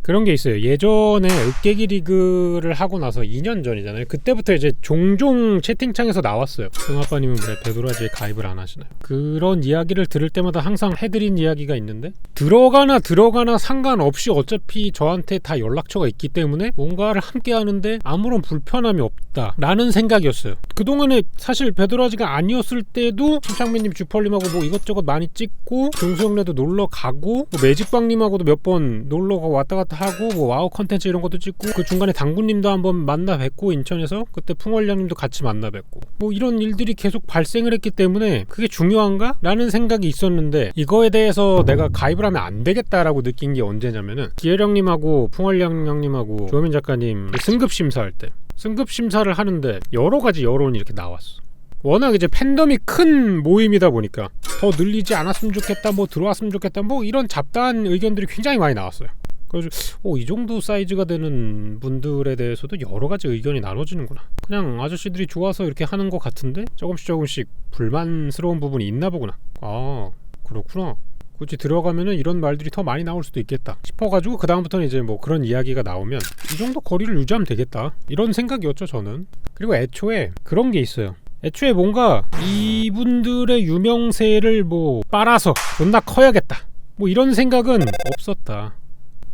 그런 게 있어요. 예전에 윽깨기 리그를 하고 나서 2년 전이잖아요. 그때부터 이제 종종 채팅창에서 나왔어요. 승아빠님은 왜 배도라지에 가입을 안 하시나요? 그런 이야기를 들을 때마다 항상 해드린 이야기가 있는데, 들어가나 상관없이 어차피 저한테 다 연락처가 있기 때문에 뭔가를 함께 하는데 아무런 불편함이 없다 라는 생각이었어요. 그동안에 사실 배도라지가 아니었을 때도 심창민님, 주펄님하고 뭐 이것저것 많이 찍고, 종수형네도 놀러 가고, 뭐 매직방님하고도 몇 번 놀러 가고 왔다 갔다 하고, 뭐 와우 컨텐츠 이런 것도 찍고, 그 중간에 당구님도 한번 만나 뵙고, 인천에서 그때 풍월량님도 같이 만나 뵙고, 뭐 이런 일들이 계속 발생을 했기 때문에 그게 중요한가? 라는 생각이 있었는데, 이거에 대해서 내가 가입을 하면 안 되겠다라고 느낀 게 언제냐면은, 기혜령님하고 풍월량 형님하고 조효민 작가님 승급 심사할 때, 승급 심사를 하는데 여러 가지 여론이 이렇게 나왔어. 워낙 이제 팬덤이 큰 모임이다 보니까 더 늘리지 않았으면 좋겠다, 뭐 들어왔으면 좋겠다, 뭐 이런 잡다한 의견들이 굉장히 많이 나왔어요. 그래서 이 정도 사이즈가 되는 분들에 대해서도 여러 가지 의견이 나눠지는구나. 그냥 아저씨들이 좋아서 이렇게 하는 것 같은데 조금씩 불만스러운 부분이 있나 보구나. 아, 그렇구나. 굳이 들어가면은 이런 말들이 더 많이 나올 수도 있겠다 싶어가지고, 그 다음부터는 이제 뭐 그런 이야기가 나오면 이 정도 거리를 유지하면 되겠다, 이런 생각이었죠 저는. 그리고 애초에 그런 게 있어요. 애초에 뭔가 이분들의 유명세를 뭐 빨아서 존나 커야겠다, 뭐 이런 생각은 없었다.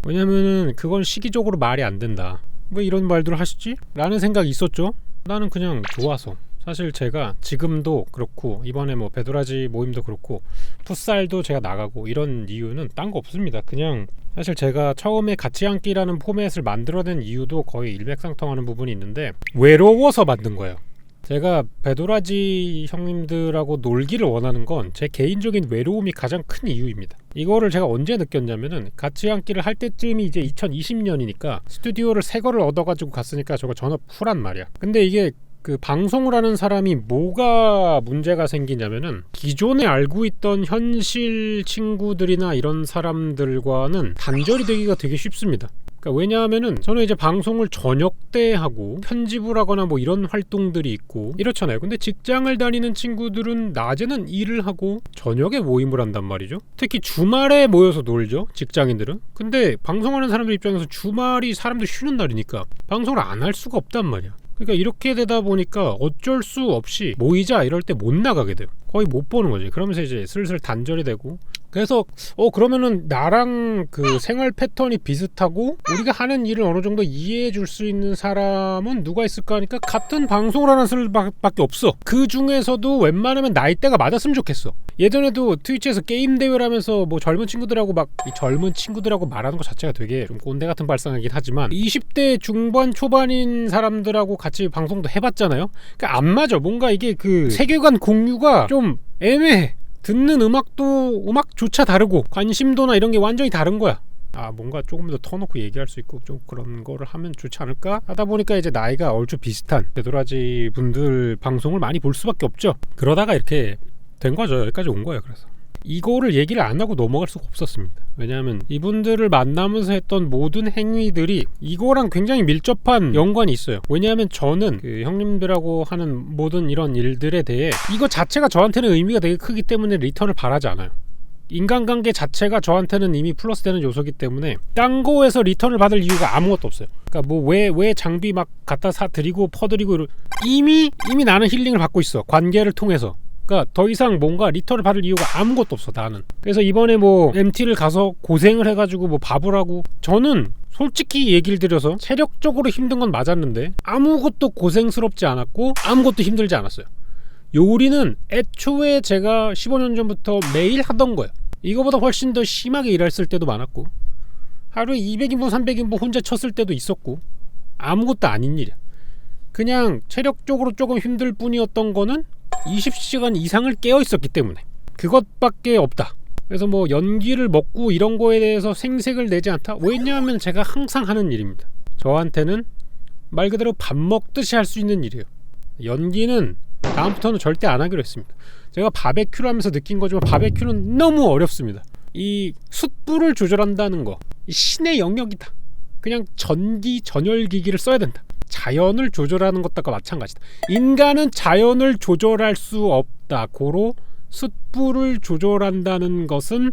왜냐면은 그건 시기적으로 말이 안 된다. 왜 이런 말들을 하시지? 라는 생각이 있었죠. 나는 그냥 좋아서. 사실 제가 지금도 그렇고, 이번에 뭐 배도라지 모임도 그렇고, 풋살도 제가 나가고, 이런 이유는 딴 거 없습니다. 그냥 사실 제가 처음에 같이 앉기라는 포맷을 만들어낸 이유도 거의 일맥상통하는 부분이 있는데, 외로워서 만든 거예요. 제가 배도라지 형님들하고 놀기를 원하는 건 제 개인적인 외로움이 가장 큰 이유입니다. 이거를 제가 언제 느꼈냐면은, 같이 앉기를 할 때쯤이 이제 2020년이니까 스튜디오를 새 거를 얻어가지고 갔으니까 저거 전업 후란 말이야. 근데 이게 그 방송을 하는 사람이 뭐가 문제가 생기냐면은, 기존에 알고 있던 현실 친구들이나 이런 사람들과는 단절이 되기가 되게 쉽습니다. 그러니까 왜냐하면은 저는 이제 방송을 저녁 때 하고 편집을 하거나 뭐 이런 활동들이 있고 이렇잖아요. 근데 직장을 다니는 친구들은 낮에는 일을 하고 저녁에 모임을 한단 말이죠. 특히 주말에 모여서 놀죠, 직장인들은. 근데 방송하는 사람들 입장에서 주말이 사람들 쉬는 날이니까 방송을 안 할 수가 없단 말이야. 그러니까 이렇게 되다 보니까 어쩔 수 없이 모이자 이럴 때 못 나가게 돼요. 거의 못 보는 거지. 그러면서 이제 슬슬 단절이 되고, 그래서 그러면은 나랑 그 생활 패턴이 비슷하고 우리가 하는 일을 어느 정도 이해해 줄 수 있는 사람은 누가 있을까 하니까 같은 방송을 하는 사람밖에 없어. 그 중에서도 웬만하면 나이대가 맞았으면 좋겠어. 예전에도 트위치에서 게임 대회를 하면서 뭐 젊은 친구들하고 막, 이 젊은 친구들하고 말하는 것 자체가 되게 좀 꼰대 같은 발상이긴 하지만, 20대 중반 초반인 사람들하고 같이 방송도 해봤잖아요. 그러니까 안 맞아. 뭔가 이게 그 세계관 공유가 좀 애매해. 듣는 음악조차 다르고 관심도나 이런 게 완전히 다른 거야. 뭔가 조금 더 터놓고 얘기할 수 있고 좀 그런 거를 하면 좋지 않을까 하다 보니까 이제 나이가 얼추 비슷한 배도라지 분들 방송을 많이 볼 수밖에 없죠. 그러다가 이렇게 된 거죠. 여기까지 온 거예요. 그래서 이거를 얘기를 안 하고 넘어갈 수가 없었습니다. 왜냐하면 이분들을 만나면서 했던 모든 행위들이 이거랑 굉장히 밀접한 연관이 있어요. 왜냐하면 저는 그 형님들하고 하는 모든 이런 일들에 대해 이거 자체가 저한테는 의미가 되게 크기 때문에 리턴을 바라지 않아요. 인간관계 자체가 저한테는 이미 플러스 되는 요소이기 때문에 딴 거에서 리턴을 받을 이유가 아무것도 없어요. 그러니까 뭐 왜 장비 막 갖다 사드리고 퍼드리고 이미 나는 힐링을 받고 있어, 관계를 통해서. 그러니까 더 이상 뭔가 리턴을 받을 이유가 아무것도 없어, 나는. 그래서 이번에 뭐 MT를 가서 고생을 해가지고 뭐 밥을 하고, 저는 솔직히 얘기를 드려서 체력적으로 힘든 건 맞았는데 아무것도 고생스럽지 않았고 아무것도 힘들지 않았어요. 요리는 애초에 제가 15년 전부터 매일 하던 거예요. 이거보다 훨씬 더 심하게 일했을 때도 많았고, 하루에 200인분 300인분 혼자 쳤을 때도 있었고, 아무것도 아닌 일이야. 그냥 체력적으로 조금 힘들 뿐이었던 거는 20시간 이상을 깨어 있었기 때문에 그것밖에 없다. 그래서 뭐 연기를 먹고 이런 거에 대해서 생색을 내지 않다? 왜냐하면 제가 항상 하는 일입니다. 저한테는 말 그대로 밥 먹듯이 할 수 있는 일이에요. 연기는 다음부터는 절대 안 하기로 했습니다. 제가 바베큐를 하면서 느낀 거지만 바베큐는 너무 어렵습니다. 이 숯불을 조절한다는 거, 이 신의 영역이다. 그냥 전열기기를 써야 된다. 자연을 조절하는 것과 마찬가지다. 인간은 자연을 조절할 수 없다. 고로 숯불을 조절한다는 것은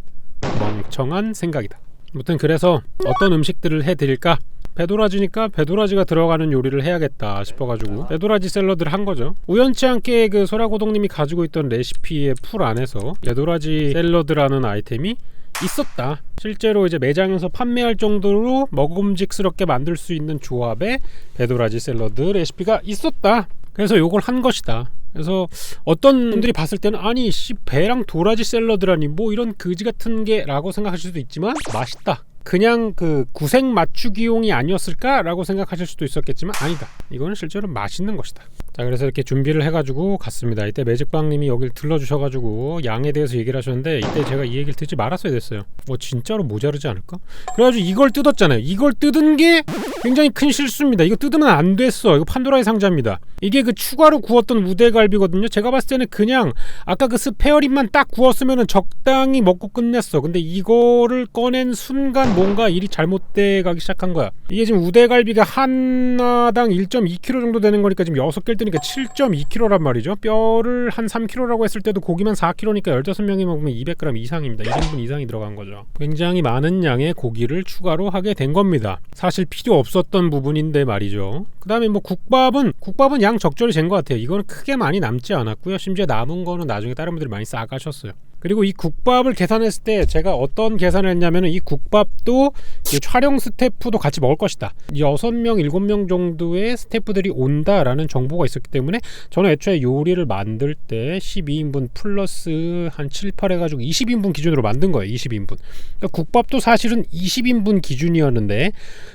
멍청한 생각이다. 아무튼 그래서 어떤 음식들을 해드릴까? 배도라지니까 배도라지가 들어가는 요리를 해야겠다 싶어가지고 배도라지 샐러드를 한 거죠. 우연치 않게 그 소라고동님이 가지고 있던 레시피의 풀 안에서 배도라지 샐러드라는 아이템이 있었다. 실제로 이제 매장에서 판매할 정도로 먹음직스럽게 만들 수 있는 조합의 배도라지 샐러드 레시피가 있었다. 그래서 요걸 한 것이다. 그래서 어떤 분들이 봤을 때는 아니 배랑 도라지 샐러드라니 뭐 이런 그지 같은 게 라고 생각하실 수도 있지만 맛있다. 그냥 그 구색 맞추기용이 아니었을까? 라고 생각하실 수도 있었겠지만 아니다. 이거는 실제로 맛있는 것이다. 자, 그래서 이렇게 준비를 해가지고 갔습니다. 이때 매직빵님이 여길 들러주셔가지고 양에 대해서 얘기를 하셨는데 이때 제가 이 얘기를 듣지 말았어야 됐어요. 진짜로 모자르지 않을까? 그래가지고 이걸 뜯었잖아요. 이걸 뜯은 게 굉장히 큰 실수입니다. 이거 뜯으면 안 됐어. 이거 판도라의 상자입니다. 이게 그 추가로 구웠던 우대갈비거든요. 제가 봤을 때는 그냥 아까 그 스페어립만 딱 구웠으면 적당히 먹고 끝냈어. 근데 이거를 꺼낸 순간 뭔가 일이 잘못돼 가기 시작한 거야. 이게 지금 우대갈비가 하나당 1.2kg 정도 되는 거니까 지금 6개를 뜨니까 7.2kg란 말이죠. 뼈를 한 3kg라고 했을 때도 고기만 4kg니까 15명이 먹으면 200g 이상입니다. 1인분 이상이 들어간 거죠. 굉장히 많은 양의 고기를 추가로 하게 된 겁니다. 사실 필요 없었던 부분인데 말이죠. 그 다음에 뭐 국밥은 양 적절히 잰 것 같아요. 이거는 크게 많이 남지 않았고요. 심지어 남은 거는 나중에 다른 분들이 많이 싸가셨어요. 그리고 이 국밥을 계산했을 때 제가 어떤 계산을 했냐면은 이 국밥도 이 촬영 스태프도 같이 먹을 것이다. 6명, 7명 정도의 스태프들이 온다라는 정보가 있었기 때문에 저는 애초에 요리를 만들 때 12인분 플러스 한 7, 8 해가지고 20인분 기준으로 만든 거예요. 20인분. 그러니까 국밥도 사실은 20인분 기준이었는데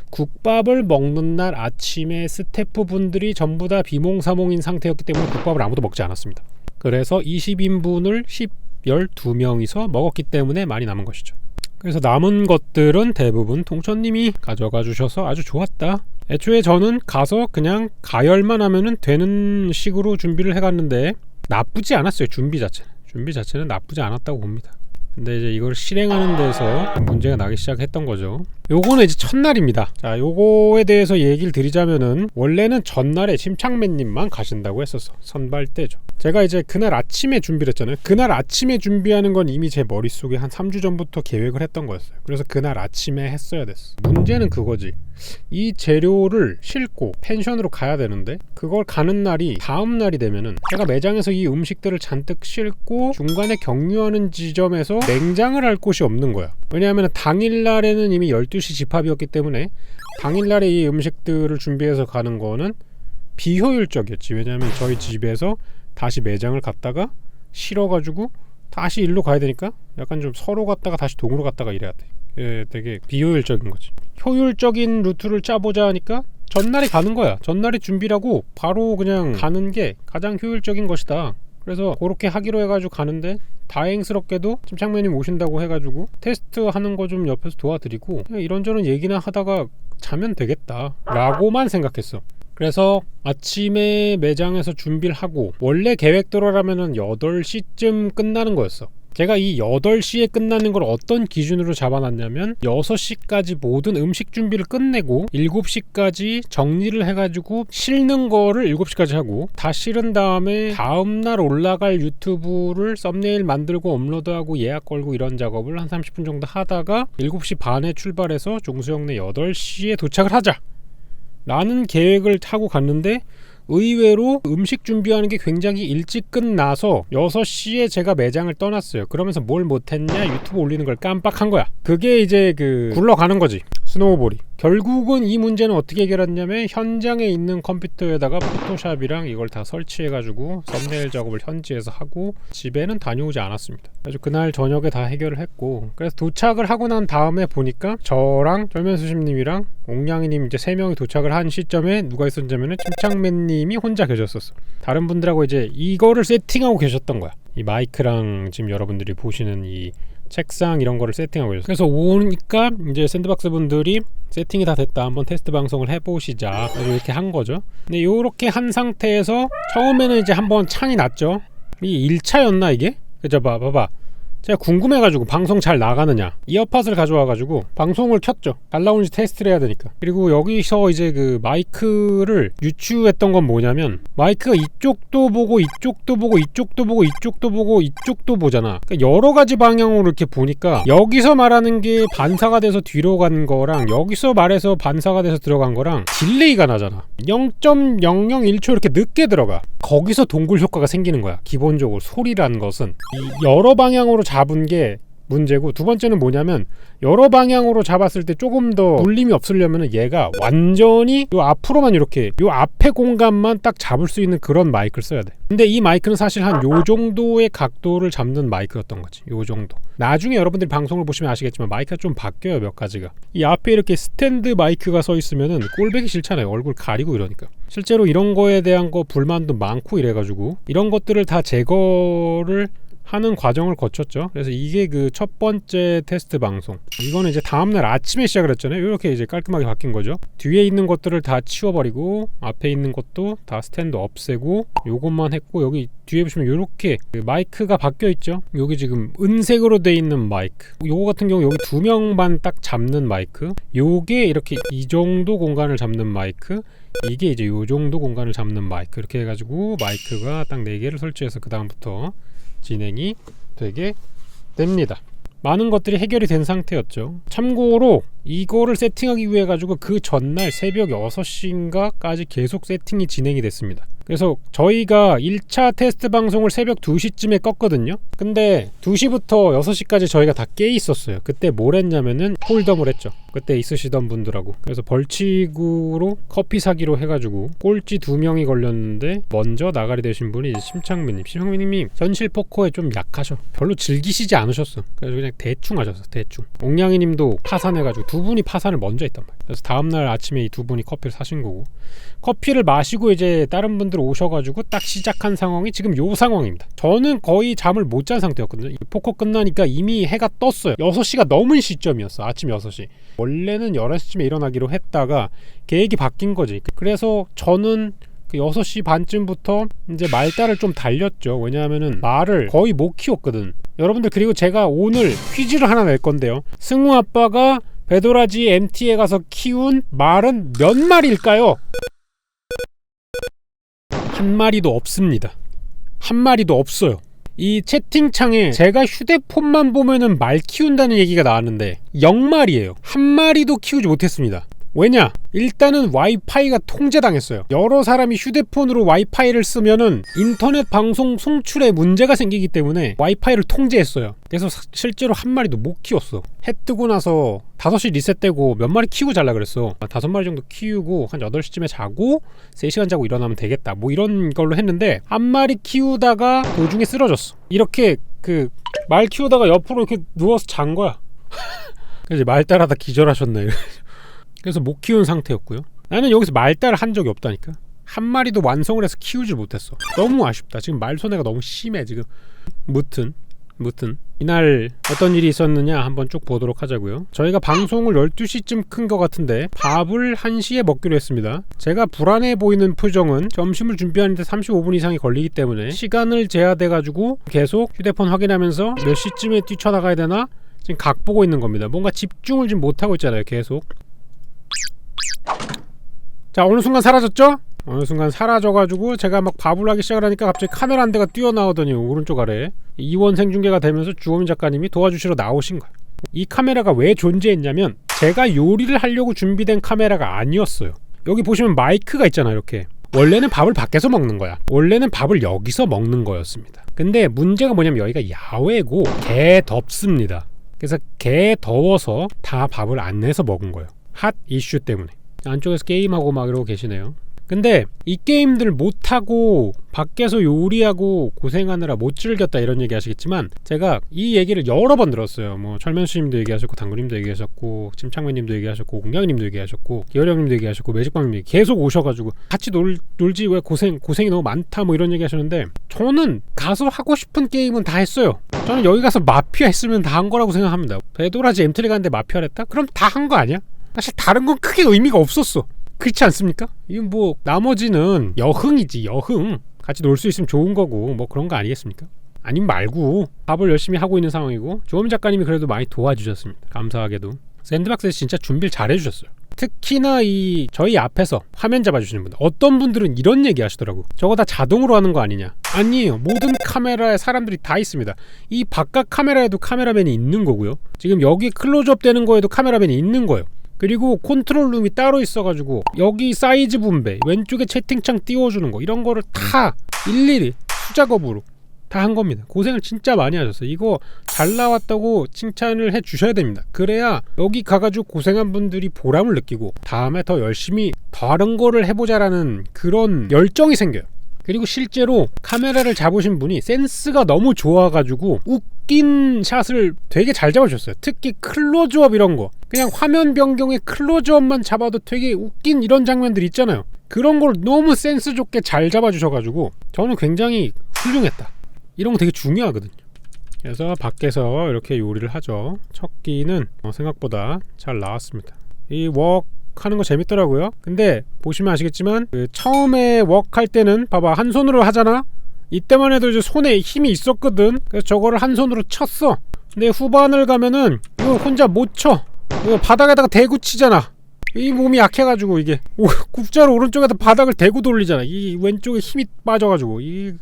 국밥을 먹는 날 아침에 스태프분들이 전부 다 비몽사몽인 상태였기 때문에 국밥을 아무도 먹지 않았습니다. 그래서 20인분을 12명이서 먹었기 때문에 많이 남은 것이죠. 그래서 남은 것들은 대부분 동천님이 가져가 주셔서 아주 좋았다. 애초에 저는 가서 그냥 가열만 하면은 되는 식으로 준비를 해갔는데 나쁘지 않았어요. 준비 자체는 나쁘지 않았다고 봅니다. 근데 이제 이걸 실행하는 데서 문제가 나기 시작했던 거죠. 요거는 이제 첫날입니다. 자, 요거에 대해서 얘기를 드리자면은 원래는 전날에 침착맨님만 가신다고 했었어. 선발 때죠. 제가 이제 그날 아침에 준비를 했잖아요. 그날 아침에 준비하는 건 이미 제 머릿속에 한 3주 전부터 계획을 했던 거였어요. 그래서 그날 아침에 했어야 됐어. 문제는 그거지. 이 재료를 싣고 펜션으로 가야 되는데 그걸 가는 날이 다음 날이 되면은 제가 매장에서 이 음식들을 잔뜩 싣고 중간에 경유하는 지점에서 냉장을 할 곳이 없는 거야. 왜냐하면 당일날에는 이미 12시 집합이었기 때문에 당일날에 이 음식들을 준비해서 가는 거는 비효율적이었지. 왜냐하면 저희 집에서 다시 매장을 갔다가 실어가지고 다시 일로 가야 되니까 약간 좀 서로 갔다가 다시 동으로 갔다가 이래야 돼. 예, 되게 비효율적인 거지. 효율적인 루트를 짜보자 하니까 전날에 가는 거야. 전날에 준비라고 바로 그냥 가는 게 가장 효율적인 것이다. 그래서 그렇게 하기로 해가지고 가는데 다행스럽게도 침착맨님 오신다고 해가지고 테스트하는 거 좀 옆에서 도와드리고 이런저런 얘기나 하다가 자면 되겠다 라고만 생각했어. 그래서 아침에 매장에서 준비를 하고 원래 계획대로라면은 8시쯤 끝나는 거였어. 제가 이 8시에 끝나는 걸 어떤 기준으로 잡아놨냐면 6시까지 모든 음식 준비를 끝내고 7시까지 정리를 해가지고 싣는 거를 7시까지 하고 다 실은 다음에 다음날 올라갈 유튜브를 썸네일 만들고 업로드하고 예약 걸고 이런 작업을 한 30분 정도 하다가 7시 반에 출발해서 종수형네 8시에 도착을 하자 라는 계획을 타고 갔는데 의외로 음식 준비하는 게 굉장히 일찍 끝나서 6시에 제가 매장을 떠났어요. 그러면서 뭘 못했냐? 유튜브 올리는 걸 깜빡한 거야. 그게 이제 굴러가는 거지. 스노우볼이. 결국은 이 문제는 어떻게 해결했냐면 현장에 있는 컴퓨터에다가 포토샵이랑 이걸 다 설치해가지고 썸네일 작업을 현지에서 하고 집에는 다녀오지 않았습니다. 그래서 그날 저녁에 다 해결을 했고 그래서 도착을 하고 난 다음에 보니까 저랑 쫄면수심님이랑 옥냥이님 이제 3명이 도착을 한 시점에 누가 있었냐면은 침착맨님이 혼자 계셨었어. 다른 분들하고 이제 이거를 세팅하고 계셨던 거야. 이 마이크랑 지금 여러분들이 보시는 이 책상 이런 거를 세팅하고 있었어요. 그래서 오니까 이제 샌드박스 분들이 세팅이 다 됐다. 한번 테스트 방송을 해보시자. 그래서 이렇게 한 거죠. 근데 요렇게 한 상태에서 처음에는 이제 한번 창이 났죠. 이게 1차였나 이게? 그죠? 봐봐. 제가 궁금해가지고 방송 잘 나가느냐 이어팟을 가져와가지고 방송을 켰죠. 잘 나오는지 테스트를 해야 되니까. 그리고 여기서 이제 그 마이크를 유추했던 건 뭐냐면, 마이크가 이쪽도 보고 이쪽도 보고 이쪽도 보고 이쪽도 보고 이쪽도 보잖아. 그러니까 여러 가지 방향으로 이렇게 보니까 여기서 말하는 게 반사가 돼서 뒤로 간 거랑 여기서 말해서 반사가 돼서 들어간 거랑 딜레이가 나잖아. 0.001초 이렇게 늦게 들어가. 거기서 동굴 효과가 생기는 거야. 기본적으로 소리라는 것은 이 여러 방향으로 잡은 게 문제고, 두 번째는 뭐냐면, 여러 방향으로 잡았을 때 조금 더 울림이 없으려면 얘가 완전히 요 앞으로만 이렇게 요 앞에 공간만 딱 잡을 수 있는 그런 마이크를 써야 돼. 근데 이 마이크는 사실 한 요 정도의 각도를 잡는 마이크였던 거지. 요 정도. 나중에 여러분들이 방송을 보시면 아시겠지만 마이크가 좀 바뀌어요. 몇 가지가. 이 앞에 이렇게 스탠드 마이크가 서 있으면은 꼴배기 싫잖아요. 얼굴 가리고 이러니까. 실제로 이런 거에 대한 거 불만도 많고 이래가지고 이런 것들을 다 제거를 하는 과정을 거쳤죠. 그래서 이게 그 첫 번째 테스트 방송. 이거는 이제 다음날 아침에 시작을 했잖아요. 이렇게 이제 깔끔하게 바뀐 거죠. 뒤에 있는 것들을 다 치워버리고 앞에 있는 것도 다 스탠드 없애고 요것만 했고, 여기 뒤에 보시면 이렇게 그 마이크가 바뀌어 있죠. 여기 지금 은색으로 돼 있는 마이크, 요거 같은 경우 여기 두 명만 딱 잡는 마이크, 요게 이렇게 이 정도 공간을 잡는 마이크, 이게 이제 요 정도 공간을 잡는 마이크, 이렇게 해가지고 마이크가 딱 4개를 설치해서 그 다음부터 진행이 되게 됩니다. 많은 것들이 해결이 된 상태였죠. 참고로 이거를 세팅하기 위해 가지고 그 전날 새벽 6시인가까지 계속 세팅이 진행이 됐습니다. 그래서 저희가 1차 테스트 방송을 새벽 2시쯤에 껐거든요. 근데 2시부터 6시까지 저희가 다 깨 있었어요. 그때 뭘 했냐면은 홀덤을 했죠. 그때 있으시던 분들하고. 그래서 벌칙으로 커피 사기로 해가지고 꼴찌 2명이 걸렸는데 먼저 나가리 되신 분이 심창민님. 심창민님이 현실 포커에 좀 약하셔. 별로 즐기시지 않으셨어. 그래서 그냥 대충 하셨어. 대충. 옥냥이님도 파산해가지고 두 분이 파산을 먼저 했단 말이야. 그래서 다음날 아침에 이 두 분이 커피를 사신 거고, 커피를 마시고 이제 다른 분들 오셔가지고 딱 시작한 상황이 지금 요 상황입니다. 저는 거의 잠을 못 잔 상태였거든요. 포커 끝나니까 이미 해가 떴어요. 6시가 넘은 시점이었어. 아침 6시. 원래는 11시쯤에 일어나기로 했다가 계획이 바뀐 거지. 그래서 저는 그 6시 반쯤부터 이제 말달을 좀 달렸죠. 왜냐하면은 말을 거의 못 키웠거든. 여러분들, 그리고 제가 오늘 퀴즈를 하나 낼 건데요. 승우 아빠가 배도라지 MT에 가서 키운 말은 몇 마리일까요? 한 마리도 없습니다. 한 마리도 없어요. 이 채팅창에 제가 휴대폰만 보면은 말 키운다는 얘기가 나왔는데 0마리예요. 한 마리도 키우지 못했습니다. 왜냐? 일단은 와이파이가 통제당했어요. 여러 사람이 휴대폰으로 와이파이를 쓰면은 인터넷 방송 송출에 문제가 생기기 때문에 와이파이를 통제했어요. 그래서 실제로 한 마리도 못 키웠어. 해 뜨고 나서 5시 리셋되고 몇 마리 키우고 잘라 그랬어. 5마리 정도 키우고 한 8시쯤에 자고 3시간 자고 일어나면 되겠다, 뭐 이런 걸로 했는데, 한 마리 키우다가 도중에 쓰러졌어. 이렇게 그 말 키우다가 옆으로 이렇게 누워서 잔 거야. 그래서 말 따라다 기절하셨네. 그래서 못 키운 상태였고요. 나는 여기서 말달을 한 적이 없다니까. 한 마리도 완성을 해서 키우질 못했어. 너무 아쉽다. 지금 말 손해가 너무 심해 지금. 무튼 이날 어떤 일이 있었느냐 한번 쭉 보도록 하자고요. 저희가 방송을 12시쯤 큰 것 같은데 밥을 1시에 먹기로 했습니다. 제가 불안해 보이는 표정은 점심을 준비하는데 35분 이상이 걸리기 때문에 시간을 재야 가지고 계속 휴대폰 확인하면서 몇 시쯤에 뛰쳐나가야 되나 지금 각 보고 있는 겁니다. 뭔가 집중을 지금 못하고 있잖아요. 계속. 자, 어느 순간 사라졌죠? 어느 순간 사라져가지고 제가 막 밥을 하기 시작을 하니까 갑자기 카메라 한 대가 뛰어나오더니 오른쪽 아래에 이원 생중계가 되면서 주호민 작가님이 도와주시러 나오신 거예요. 이 카메라가 왜 존재했냐면 제가 요리를 하려고 준비된 카메라가 아니었어요. 여기 보시면 마이크가 있잖아요. 이렇게. 원래는 밥을 밖에서 먹는 거야. 원래는 밥을 여기서 먹는 거였습니다. 근데 문제가 뭐냐면 여기가 야외고 개 덥습니다. 그래서 개 더워서 다 밥을 안 내서 먹은 거예요. 핫 이슈 때문에. 안쪽에서 게임하고 막 이러고 계시네요. 근데 이 게임들 못하고 밖에서 요리하고 고생하느라 못 즐겼다 이런 얘기 하시겠지만, 제가 이 얘기를 여러 번 들었어요. 뭐 철면수님도 얘기하셨고, 당구님도 얘기하셨고, 침창맨님도 얘기하셨고, 공양님도 얘기하셨고, 기어령님도 얘기하셨고, 매직방님도 계속 오셔가지고 같이 놀지 왜 고생이 너무 많다 뭐 이런 얘기 하셨는데, 저는 가서 하고 싶은 게임은 다 했어요. 저는 여기 가서 마피아 했으면 다 한 거라고 생각합니다. 배도라지 MT를 갔는데 마피아를 했다? 그럼 다 한 거 아니야? 사실 다른 건 크게 의미가 없었어. 그렇지 않습니까? 이건 뭐 나머지는 여흥이지, 여흥. 같이 놀 수 있으면 좋은 거고 뭐 그런 거 아니겠습니까? 아님 말고 밥을 열심히 하고 있는 상황이고 조음 작가님이 그래도 많이 도와주셨습니다. 감사하게도 샌드박스에서 진짜 준비를 잘 해주셨어요. 특히나 저희 앞에서 화면 잡아주시는 분들, 어떤 분들은 이런 얘기 하시더라고. 저거 다 자동으로 하는 거 아니냐. 아니에요. 모든 카메라에 사람들이 다 있습니다. 이 바깥 카메라에도 카메라맨이 있는 거고요, 지금 여기 클로즈업 되는 거에도 카메라맨이 있는 거예요. 그리고 컨트롤룸이 따로 있어가지고 여기 사이즈 분배, 왼쪽에 채팅창 띄워주는 거, 이런 거를 다 일일이 수작업으로 다 한 겁니다. 고생을 진짜 많이 하셨어요. 이거 잘 나왔다고 칭찬을 해 주셔야 됩니다. 그래야 여기 가가지고 고생한 분들이 보람을 느끼고 다음에 더 열심히 다른 거를 해보자라는 그런 열정이 생겨요. 그리고 실제로 카메라를 잡으신 분이 센스가 너무 좋아가지고 웃긴 샷을 되게 잘 잡아주셨어요. 특히 클로즈업 이런 거, 그냥 화면 변경에 클로즈업만 잡아도 되게 웃긴 이런 장면들 있잖아요. 그런 걸 너무 센스 좋게 잘 잡아주셔가지고 저는 굉장히 훌륭했다, 이런 거 되게 중요하거든요. 그래서 밖에서 이렇게 요리를 하죠. 첫 끼는 생각보다 잘 나왔습니다. 이 웍 하는 거 재밌더라고요. 근데 보시면 아시겠지만 처음에 웍 할 때는 봐봐, 한 손으로 하잖아. 이때만 해도 이제 손에 힘이 있었거든. 그래서 저거를 한 손으로 쳤어. 근데 후반을 가면은 이거 혼자 못 쳐. 이거 바닥에다가 대고 치잖아. 이 몸이 약해가지고 이게 국자로 오른쪽에다 바닥을 대고 돌리잖아. 이 왼쪽에 힘이 빠져가지고 이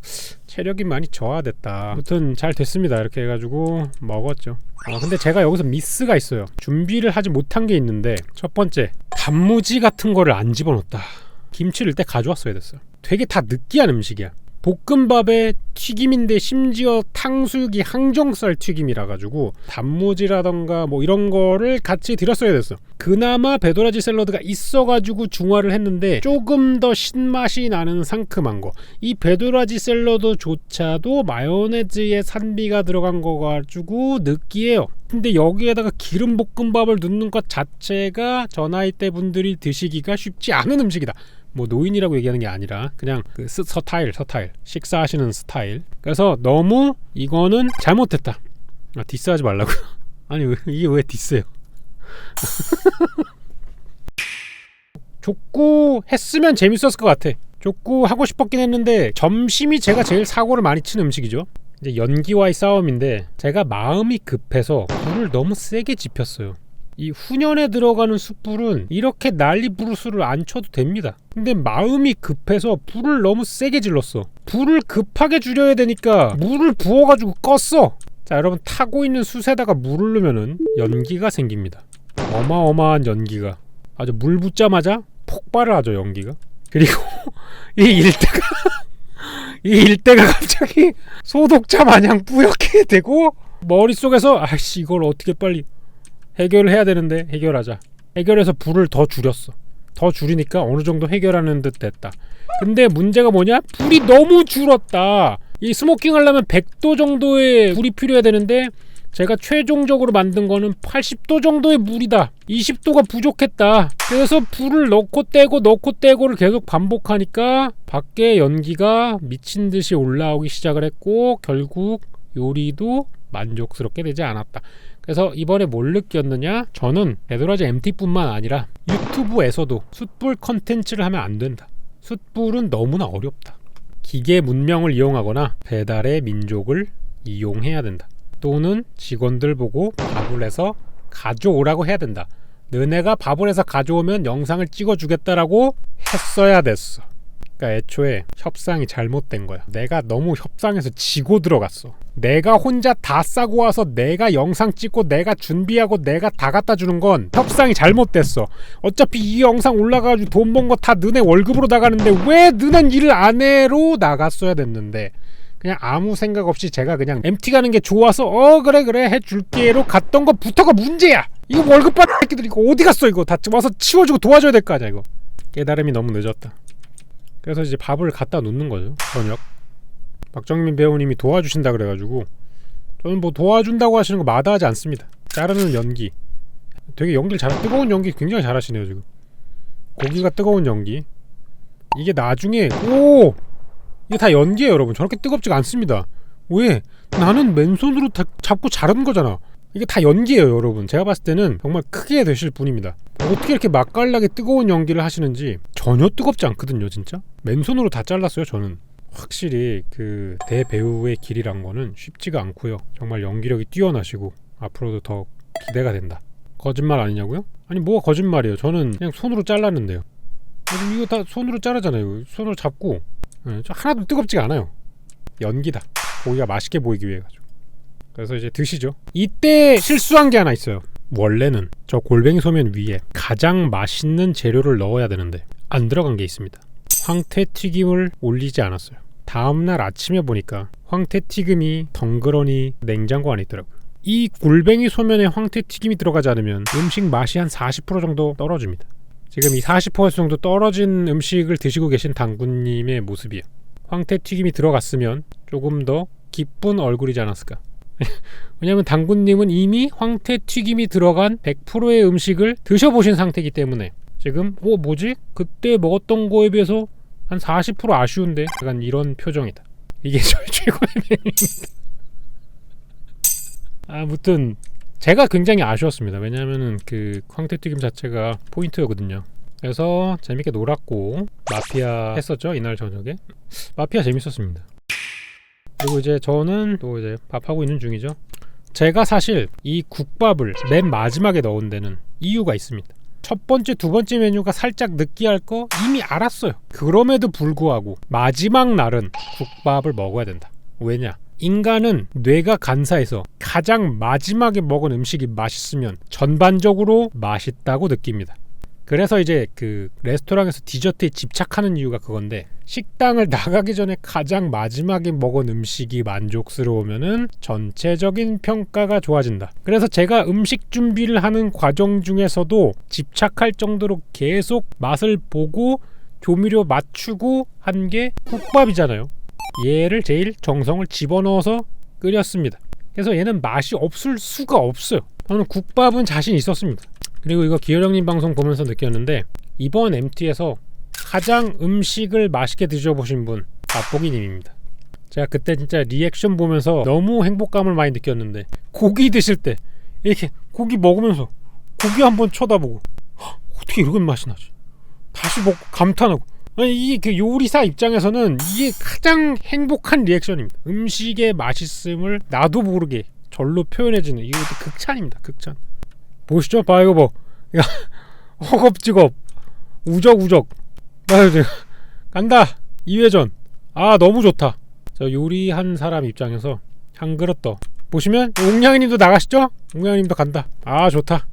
체력이 많이 저하됐다. 아무튼 잘 됐습니다. 이렇게 해가지고 먹었죠. 근데 제가 여기서 미스가 있어요. 준비를 하지 못한 게 있는데, 첫 번째, 단무지 같은 거를 안 집어넣었다. 김치를 이때 가져왔어야 됐어. 되게 다 느끼한 음식이야. 볶음밥에 튀김인데 심지어 탕수육이 항정살 튀김이라 가지고 단무지라던가 뭐 이런 거를 같이 드렸어야 됐어. 그나마 배도라지 샐러드가 있어가지고 중화를 했는데 조금 더 신맛이 나는 상큼한 거, 이 배도라지 샐러드조차도 마요네즈에 산비가 들어간 거 가지고 느끼해요. 근데 여기에다가 기름볶음밥을 넣는 것 자체가 저 나이 때 분들이 드시기가 쉽지 않은 음식이다. 뭐 노인이라고 얘기하는 게 아니라 그냥 그 서타일 식사하시는 스타일. 그래서 너무 이거는 잘못했다. 디스하지 말라고요. 아니 이게 왜 디스예요? 족구 했으면 재밌었을 것 같아. 족구 하고 싶었긴 했는데 점심이 제가 제일 사고를 많이 치는 음식이죠. 이제 연기와의 싸움인데 제가 마음이 급해서 불을 너무 세게 지폈어요. 이 훈연에 들어가는 숯불은 이렇게 난리 부르스를 안 쳐도 됩니다. 근데 마음이 급해서 불을 너무 세게 질렀어. 불을 급하게 줄여야 되니까 물을 부어가지고 껐어. 자, 여러분, 타고 있는 숯에다가 물을 넣으면은 연기가 생깁니다. 어마어마한 연기가. 아주 물 붓자마자 폭발을 하죠, 연기가. 그리고 이 일대가 갑자기 소독차 마냥 뿌옇게 되고 머릿속에서 아이씨 이걸 어떻게 빨리 해결을 해야 되는데 해결하자. 해결해서 불을 더 줄였어. 더 줄이니까 어느 정도 해결하는 듯 됐다. 근데 문제가 뭐냐? 불이 너무 줄었다. 이 스모킹 하려면 100도 정도의 불이 필요해야 되는데 제가 최종적으로 만든 거는 80도 정도의 물이다. 20도가 부족했다. 그래서 불을 넣고 떼고를 계속 반복하니까 밖에 연기가 미친듯이 올라오기 시작을 했고 결국 요리도 만족스럽게 되지 않았다. 그래서 이번에 뭘 느꼈느냐? 저는 배도라지 MT뿐만 아니라 유튜브에서도 숯불 컨텐츠를 하면 안 된다. 숯불은 너무나 어렵다. 기계 문명을 이용하거나 배달의 민족을 이용해야 된다. 또는 직원들 보고 밥을 해서 가져오라고 해야 된다. 너네가 밥을 해서 가져오면 영상을 찍어주겠다라고 했어야 됐어. 그러니까 애초에 협상이 잘못된 거야. 내가 너무 협상에서 지고 들어갔어. 내가 혼자 다 싸고 와서 내가 영상 찍고 내가 준비하고 내가 다 갖다 주는 건 협상이 잘못됐어. 어차피 이 영상 올라가가지고 돈 번 거 다 너네 월급으로 나가는데 왜 너넨 일을 안 해로 나갔어야 됐는데 그냥 아무 생각 없이 제가 그냥 MT 가는 게 좋아서 그래 해줄게로 갔던 것부터가 문제야. 이거 월급 받는 새끼들 이거 어디 갔어? 이거 다 와서 치워주고 도와줘야 될 거 아니야. 이거 깨달음이 너무 늦었다. 그래서 이제 밥을 갖다 놓는 거죠. 저녁 박정민 배우님이 도와주신다 그래가지고 저는 뭐 도와준다고 하시는 거 마다하지 않습니다. 자르는 연기 되게 연기를 뜨거운 연기 굉장히 잘하시네요. 지금 고기가 뜨거운 연기 이게 나중에 이게 다 연기예요. 여러분 저렇게 뜨겁지가 않습니다. 왜? 나는 맨손으로 다 잡고 자르는 거잖아. 이게 다 연기예요. 여러분 제가 봤을 때는 정말 크게 되실 분입니다. 어떻게 이렇게 맛깔나게 뜨거운 연기를 하시는지 전혀 뜨겁지 않거든요. 진짜 맨손으로 다 잘랐어요. 저는 확실히 그 대배우의 길이란 거는 쉽지가 않고요. 정말 연기력이 뛰어나시고 앞으로도 더 기대가 된다. 거짓말 아니냐고요? 아니 뭐가 거짓말이에요. 저는 그냥 손으로 잘랐는데요. 요즘 이거 다 손으로 자르잖아요. 손으로 잡고 하나도 뜨겁지가 않아요. 연기다. 고기가 맛있게 보이기 위해 가지고. 그래서 이제 드시죠. 이때 실수한 게 하나 있어요. 원래는 저 골뱅이 소면 위에 가장 맛있는 재료를 넣어야 되는데 안 들어간 게 있습니다. 황태튀김을 올리지 않았어요. 다음날 아침에 보니까 황태튀김이 덩그러니 냉장고 안에 있더라고요. 이 골뱅이 소면에 황태튀김이 들어가지 않으면 음식 맛이 한 40% 정도 떨어집니다. 지금 이 40% 정도 떨어진 음식을 드시고 계신 당구님의 모습이에요. 황태튀김이 들어갔으면 조금 더 기쁜 얼굴이지 않았을까. 왜냐면 당구님은 이미 황태튀김이 들어간 100%의 음식을 드셔보신 상태이기 때문에 지금 뭐지? 그때 먹었던 거에 비해서 한 40% 아쉬운데 약간 이런 표정이다. 이게 저희 최고의 메뉴입니다. 아무튼 제가 굉장히 아쉬웠습니다. 왜냐하면 그 황태튀김 자체가 포인트였거든요. 그래서 재밌게 놀았고 마피아 했었죠. 이날 저녁에 마피아 재밌었습니다. 그리고 이제 저는 또 이제 밥하고 있는 중이죠. 제가 사실 이 국밥을 맨 마지막에 넣은 데는 이유가 있습니다. 첫 번째, 두 번째 메뉴가 살짝 느끼할 거 이미 알았어요. 그럼에도 불구하고 마지막 날은 국밥을 먹어야 된다. 왜냐? 인간은 뇌가 간사해서 가장 마지막에 먹은 음식이 맛있으면 전반적으로 맛있다고 느낍니다. 그래서 이제 그 레스토랑에서 디저트에 집착하는 이유가 그건데, 식당을 나가기 전에 가장 마지막에 먹은 음식이 만족스러우면은 전체적인 평가가 좋아진다. 그래서 제가 음식 준비를 하는 과정 중에서도 집착할 정도로 계속 맛을 보고 조미료 맞추고 한 게 국밥이잖아요. 얘를 제일 정성을 집어넣어서 끓였습니다. 그래서 얘는 맛이 없을 수가 없어요. 저는 국밥은 자신 있었습니다. 그리고 이거 기열형님 방송 보면서 느꼈는데, 이번 MT에서 가장 음식을 맛있게 드셔보신 분 맛보기님입니다. 제가 그때 진짜 리액션 보면서 너무 행복감을 많이 느꼈는데, 고기 드실 때 이렇게 고기 먹으면서 고기 한번 쳐다보고 어떻게 이런 맛이 나지? 다시 먹고 감탄하고. 아니, 이게 그 요리사 입장에서는 이게 가장 행복한 리액션입니다. 음식의 맛있음을 나도 모르게 절로 표현해주는, 이것도 극찬입니다. 극찬. 보시죠. 봐 이거 뭐 허겁지겁 우적우적 간다 2회전. 아 너무 좋다. 저 요리한 사람 입장에서 한 그릇 더 보시면 옹냥이님도 나가시죠. 옹냥이님도 간다. 아 좋다.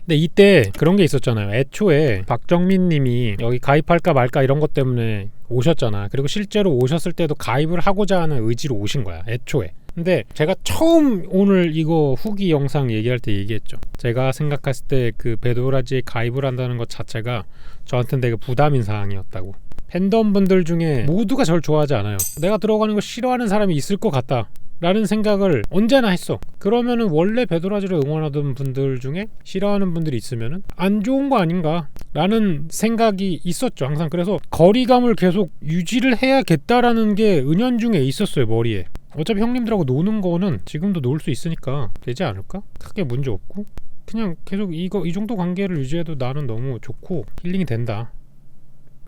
근데 이때 그런 게 있었잖아요. 애초에 박정민님이 여기 가입할까 말까 이런 것 때문에 오셨잖아. 그리고 실제로 오셨을 때도 가입을 하고자 하는 의지로 오신 거야, 애초에. 근데 제가 처음 오늘 이거 후기 영상 얘기할 때 얘기했죠. 제가 생각했을 때 그 배도라지에 가입을 한다는 것 자체가 저한테는 되게 부담인 사항이었다고. 팬덤분들 중에 모두가 절 좋아하지 않아요. 내가 들어가는 거 싫어하는 사람이 있을 것 같다 라는 생각을 언제나 했어. 그러면은 원래 배도라지를 응원하던 분들 중에 싫어하는 분들이 있으면은 안 좋은 거 아닌가 라는 생각이 있었죠, 항상. 그래서 거리감을 계속 유지를 해야겠다라는 게 은연중에 있었어요, 머리에. 어차피 형님들하고 노는 거는 지금도 놀 수 있으니까 되지 않을까? 크게 문제 없고 그냥 계속 이 정도 관계를 유지해도 나는 너무 좋고 힐링이 된다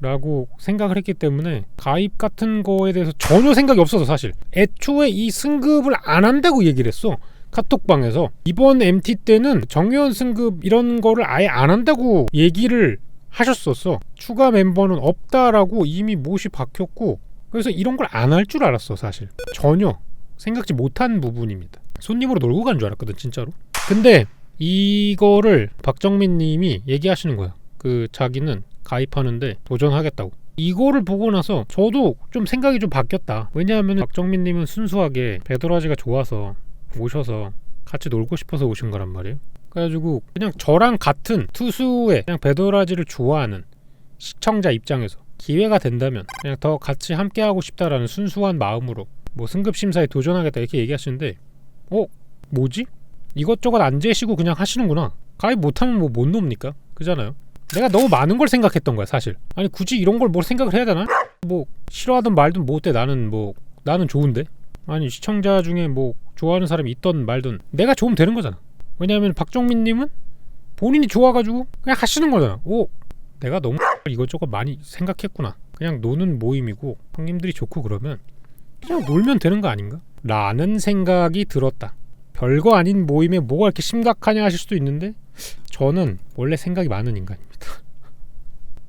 라고 생각을 했기 때문에 가입 같은 거에 대해서 전혀 생각이 없어서, 사실 애초에 이 승급을 안 한다고 얘기를 했어, 카톡방에서. 이번 MT 때는 정회원 승급 이런 거를 아예 안 한다고 얘기를 하셨었어. 추가 멤버는 없다라고 이미 못이 박혔고, 그래서 이런 걸 안 할 줄 알았어. 사실 전혀 생각지 못한 부분입니다. 손님으로 놀고 가는 줄 알았거든, 진짜로. 근데 이거를 박정민 님이 얘기하시는 거야. 그 자기는 가입하는데 도전하겠다고. 이거를 보고 나서 저도 좀 생각이 좀 바뀌었다. 왜냐하면 박정민 님은 순수하게 배도라지가 좋아서 오셔서 같이 놀고 싶어서 오신 거란 말이에요. 그래가지고 그냥 저랑 같은 투수의 그냥 배도라지를 좋아하는 시청자 입장에서 기회가 된다면 그냥 더 같이 함께하고 싶다라는 순수한 마음으로 뭐 승급심사에 도전하겠다 이렇게 얘기하시는데, 뭐지? 이것저것 안 재시고 그냥 하시는구나. 가입 못하면 뭐 못 놉니까? 그잖아요. 내가 너무 많은 걸 생각했던 거야, 사실. 아니 굳이 이런 걸 뭘 생각을 해야 되나? 뭐 싫어하든 말든 뭐 어때, 나는 좋은데? 아니 시청자 중에 뭐 좋아하는 사람이 있던 말든 내가 좋으면 되는 거잖아. 왜냐하면 박정민님은 본인이 좋아가지고 그냥 하시는 거잖아. 내가 너무 이것저것 많이 생각했구나. 그냥 노는 모임이고 형님들이 좋고 그러면 그냥 놀면 되는 거 아닌가? 라는 생각이 들었다. 별거 아닌 모임에 뭐가 이렇게 심각하냐 하실 수도 있는데 저는 원래 생각이 많은 인간입니다.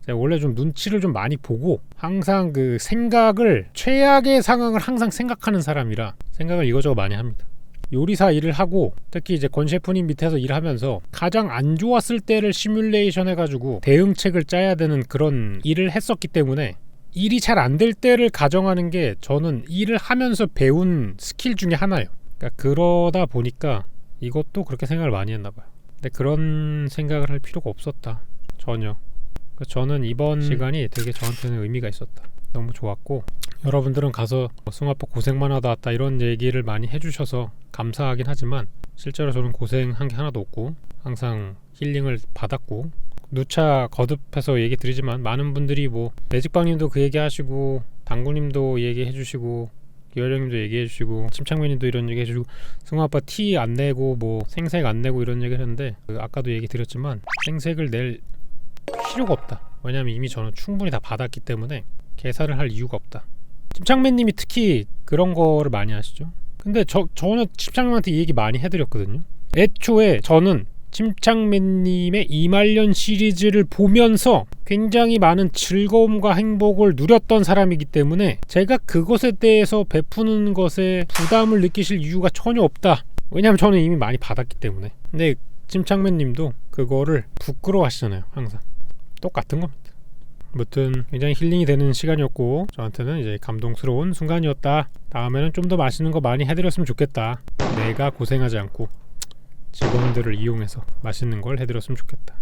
제가 원래 좀 눈치를 좀 많이 보고 항상 그 생각을 최악의 상황을 항상 생각하는 사람이라 생각을 이거저거 많이 합니다. 요리사 일을 하고 특히 이제 권 셰프님 밑에서 일하면서 가장 안 좋았을 때를 시뮬레이션 해가지고 대응책을 짜야 되는 그런 일을 했었기 때문에 일이 잘 안 될 때를 가정하는 게 저는 일을 하면서 배운 스킬 중에 하나예요. 그러니까 그러다 보니까 이것도 그렇게 생각을 많이 했나 봐요. 근데 그런 생각을 할 필요가 없었다. 전혀. 그러니까 저는 이번 시간이 되게 저한테는 의미가 있었다. 너무 좋았고 여러분들은 가서 승아빠 고생만 하다 왔다 이런 얘기를 많이 해주셔서 감사하긴 하지만 실제로 저는 고생한 게 하나도 없고 항상 힐링을 받았고 누차 거듭해서 얘기 드리지만 많은 분들이 뭐 매직방님도 그 얘기 하시고 당구님도 얘기해 주시고 기열형님도 얘기해 주시고 침착맨님도 이런 얘기 해주시고 승아빠 티 안 내고 뭐 생색 안 내고 이런 얘기 했는데 아까도 얘기 드렸지만 생색을 낼 필요가 없다. 왜냐면 이미 저는 충분히 다 받았기 때문에 계산을 할 이유가 없다. 침착맨님이 특히 그런 거를 많이 하시죠. 근데 저는 침착맨한테 이 얘기 많이 해드렸거든요. 애초에 저는 침착맨님의 이말년 시리즈를 보면서 굉장히 많은 즐거움과 행복을 누렸던 사람이기 때문에 제가 그것에 대해서 베푸는 것에 부담을 느끼실 이유가 전혀 없다. 왜냐면 저는 이미 많이 받았기 때문에. 근데 침착맨님도 그거를 부끄러워하시잖아요. 항상 똑같은 겁니다. 아무튼 굉장히 힐링이 되는 시간이었고 저한테는 이제 감동스러운 순간이었다. 다음에는 좀 더 맛있는 거 많이 해드렸으면 좋겠다. 내가 고생하지 않고 직원들을 이용해서 맛있는 걸 해드렸으면 좋겠다.